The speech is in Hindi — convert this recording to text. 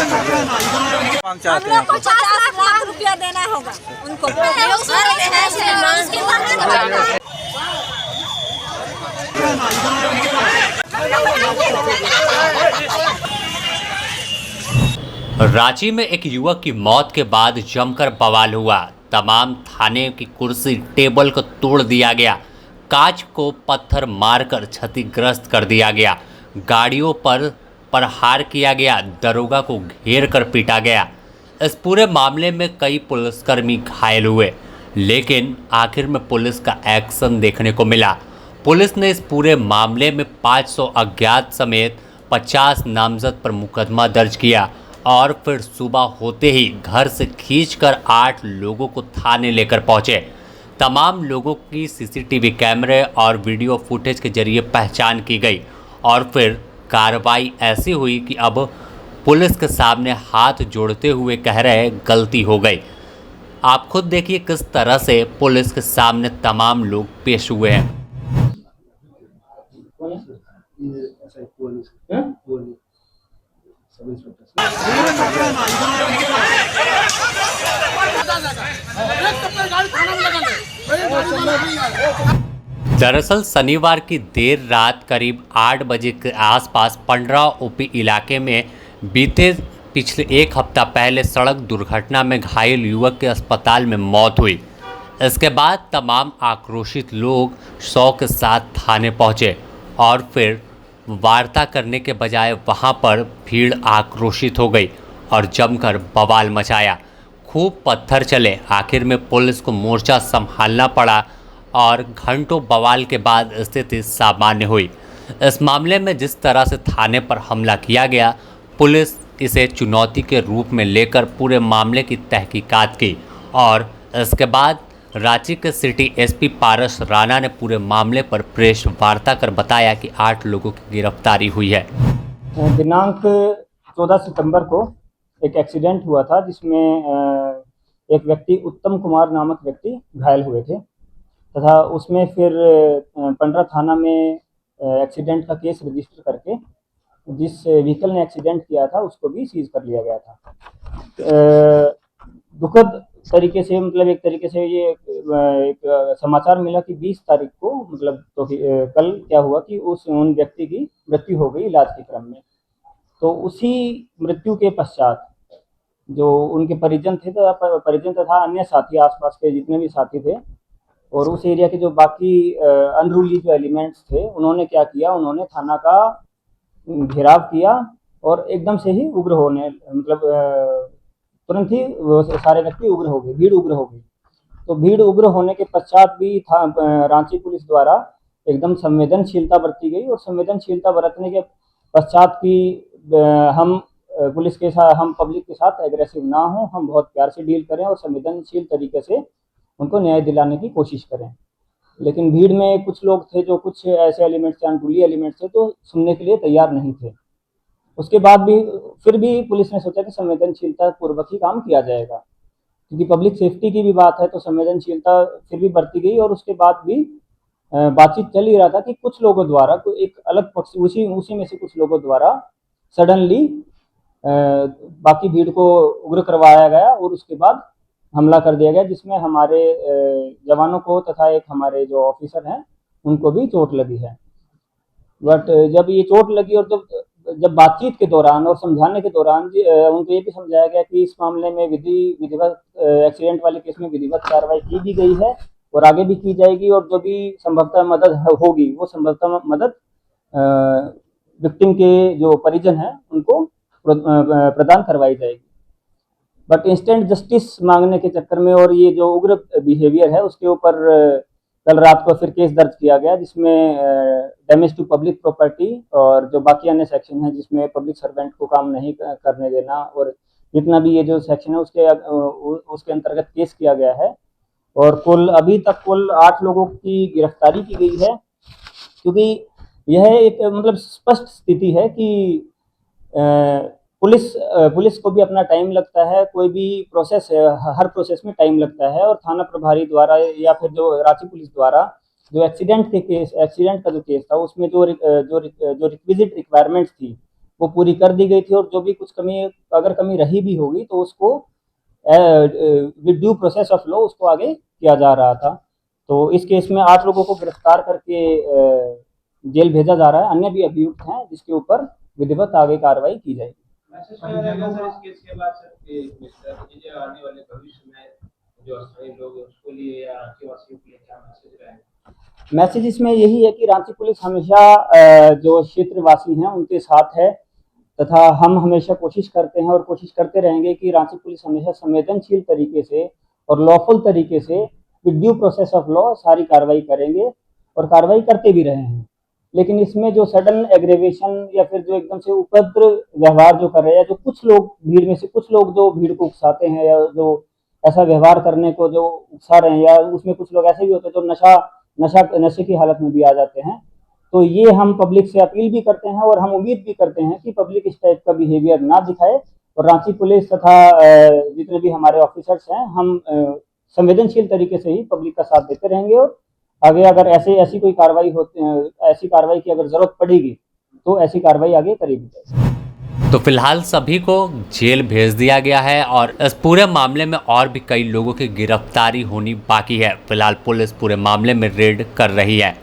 हम लोग को 50 लाख रुपया देना होगा उनको। रांची में एक युवक की मौत के बाद जमकर बवाल हुआ। तमाम थाने की कुर्सी टेबल को तोड़ दिया गया, कांच को पत्थर मारकर क्षतिग्रस्त कर दिया गया, गाड़ियों पर प्रहार किया गया, दरोगा को घेर कर पीटा गया। इस पूरे मामले में कई पुलिसकर्मी घायल हुए, लेकिन आखिर में पुलिस का एक्शन देखने को मिला। पुलिस ने इस पूरे मामले में 500 अज्ञात समेत 50 नामजद पर मुकदमा दर्ज किया और फिर सुबह होते ही घर से खींचकर 8 लोगों को थाने लेकर पहुंचे। तमाम लोगों की सीसीटीवी कैमरे और वीडियो फुटेज के जरिए पहचान की गई और फिर कार्रवाई ऐसी हुई कि अब पुलिस के सामने हाथ जोड़ते हुए कह रहे गलती हो गई। आप खुद देखिए किस तरह से पुलिस के सामने तमाम लोग पेश हुए हैं। दरअसल शनिवार की देर रात करीब 8 बजे के आसपास पंडरा ओपी इलाके में बीते पिछले एक हफ्ता पहले सड़क दुर्घटना में घायल युवक के अस्पताल में मौत हुई। इसके बाद तमाम आक्रोशित लोग 100 के साथ थाने पहुंचे और फिर वार्ता करने के बजाय वहां पर भीड़ आक्रोशित हो गई और जमकर बवाल मचाया। खूब पत्थर चले, आखिर में पुलिस को मोर्चा संभालना पड़ा और घंटों बवाल के बाद स्थिति सामान्य हुई। इस मामले में जिस तरह से थाने पर हमला किया गया, पुलिस इसे चुनौती के रूप में लेकर पूरे मामले की तहकीकात की और इसके बाद रांची के सिटी एसपी पारस राणा ने पूरे मामले पर प्रेस वार्ता कर बताया कि 8 लोगों की गिरफ्तारी हुई है। दिनांक 14 सितंबर को एक एक्सीडेंट हुआ था जिसमें एक व्यक्ति उत्तम कुमार नामक व्यक्ति घायल हुए थे तथा उसमें फिर पंडरा थाना में एक्सीडेंट का केस रजिस्टर करके जिस व्हीकल ने एक्सीडेंट किया था उसको भी सीज कर लिया गया था। दुखद तरीके से मतलब एक तरीके से ये एक समाचार मिला कि 20 तारीख को मतलब तो कल क्या हुआ कि उन व्यक्ति की मृत्यु हो गई इलाज के क्रम में। तो उसी मृत्यु के पश्चात जो उनके परिजन तथा अन्य साथी आसपास के जितने भी साथी थे और उस एरिया के जो बाकी अनरूली जो एलिमेंट्स थे, उन्होंने क्या किया, उन्होंने थाना का घेराव किया और एकदम से ही उग्र होने मतलब तुरंत ही वो सारे व्यक्ति उग्र हो गए, भीड़ उग्र हो गई। तो भीड़ उग्र होने के पश्चात भी रांची पुलिस द्वारा एकदम संवेदनशीलता बरती गई और संवेदनशीलता बरतने के पश्चात भी हम पुलिस के साथ, हम पब्लिक के साथ एग्रेसिव ना हो, हम बहुत प्यार से डील करें और संवेदनशील तरीके से उनको न्याय दिलाने की कोशिश करें। लेकिन भीड़ में कुछ लोग थे जो कुछ ऐसे एलिमेंट्स थे, अनरूली एलिमेंट्स थे, तो सुनने के लिए तैयार नहीं थे। उसके बाद भी फिर भी पुलिस ने सोचा कि संवेदनशीलता पूर्वक ही काम किया जाएगा, क्योंकि पब्लिक सेफ्टी की भी बात है, तो संवेदनशीलता फिर भी बरती गई। और उसके बाद भी बातचीत चल ही रहा था कि कुछ लोगों द्वारा कोई एक अलग पक्ष उसी में से कुछ लोगों द्वारा सडनली बाकी भीड़ को उग्र करवाया गया और उसके बाद हमला कर दिया गया, जिसमें हमारे जवानों को तथा एक हमारे जो ऑफिसर हैं उनको भी चोट लगी है। बट जब ये चोट लगी और जब बातचीत के दौरान और समझाने के दौरान उनको ये भी समझाया गया कि इस मामले में विधिवत एक्सीडेंट वाले केस में विधिवत कार्रवाई की भी गई है और आगे भी की जाएगी और जो भी संभवतः मदद होगी वो संभवतः मदद विक्टिम के जो परिजन हैं उनको प्रदान करवाई जाएगी। बट इंस्टेंट जस्टिस मांगने के चक्कर में और ये जो उग्र बिहेवियर है उसके ऊपर कल रात को फिर केस दर्ज किया गया, जिसमें डैमेज टू पब्लिक प्रॉपर्टी और जो बाकी अन्य सेक्शन है जिसमें पब्लिक सर्वेंट को काम नहीं करने देना और जितना भी ये जो सेक्शन है उसके अंतर्गत केस किया गया है। और अभी तक कुल 8 लोगों की गिरफ्तारी की गई है, क्योंकि यह एक मतलब स्पष्ट स्थिति है कि पुलिस को भी अपना टाइम लगता है, कोई भी प्रोसेस है हर प्रोसेस में टाइम लगता है। और थाना प्रभारी द्वारा या फिर जो रांची पुलिस द्वारा जो एक्सीडेंट का जो केस था उसमें जो रिक्विजिट रिक्वायरमेंट्स थी वो पूरी कर दी गई थी, और जो भी कुछ कमी अगर कमी रही भी होगी तो उसको with due process of law उसको आगे किया जा रहा था। तो इस केस में 8 लोगों को गिरफ्तार करके जेल भेजा जा रहा है। अन्य भी अभियुक्त हैं जिसके ऊपर विधिवत आगे कार्रवाई की जाएगी। मैसेज क्या रहेगा सर इस केस के बाद सर कि आने वाले भविष्य में जो स्थानीय लोग हैं उसको लिए या रांची वासियों के लिए क्या मैसेज रहेगा? मैसेज इसमें यही है कि रांची पुलिस हमेशा जो क्षेत्रवासी हैं उनके साथ है, तथा हम हमेशा कोशिश करते हैं और कोशिश करते रहेंगे कि रांची पुलिस हमेशा संवेदनशील तरीके से और लॉफुल तरीके से with due process of law सारी कार्रवाई करेंगे और कार्रवाई करते भी रहे हैं। लेकिन इसमें जो सडन एग्रेवेशन या फिर जो एकदम से उपद्र व्यवहार जो कर रहे हैं, जो कुछ लोग भीड़ में से कुछ लोग जो भीड़ को उकसाते हैं या जो ऐसा व्यवहार करने को जो उकसा रहे हैं, या उसमें कुछ लोग ऐसे भी होते हैं जो नशे की हालत में भी आ जाते हैं, तो ये हम पब्लिक से अपील भी करते हैं और हम उम्मीद भी करते हैं कि पब्लिक इस टाइप का बिहेवियर ना दिखाए। और रांची पुलिस तथा जितने भी हमारे ऑफिसर्स हैं, हम संवेदनशील तरीके से ही पब्लिक का साथ देते रहेंगे, और आगे अगर ऐसी कोई कार्रवाई ऐसी कार्रवाई की अगर जरूरत पड़ेगी तो ऐसी कार्रवाई आगे करेगी जाएगी। तो फिलहाल सभी को जेल भेज दिया गया है और इस पूरे मामले में और भी कई लोगों की गिरफ्तारी होनी बाकी है। फिलहाल पुलिस पूरे मामले में रेड कर रही है।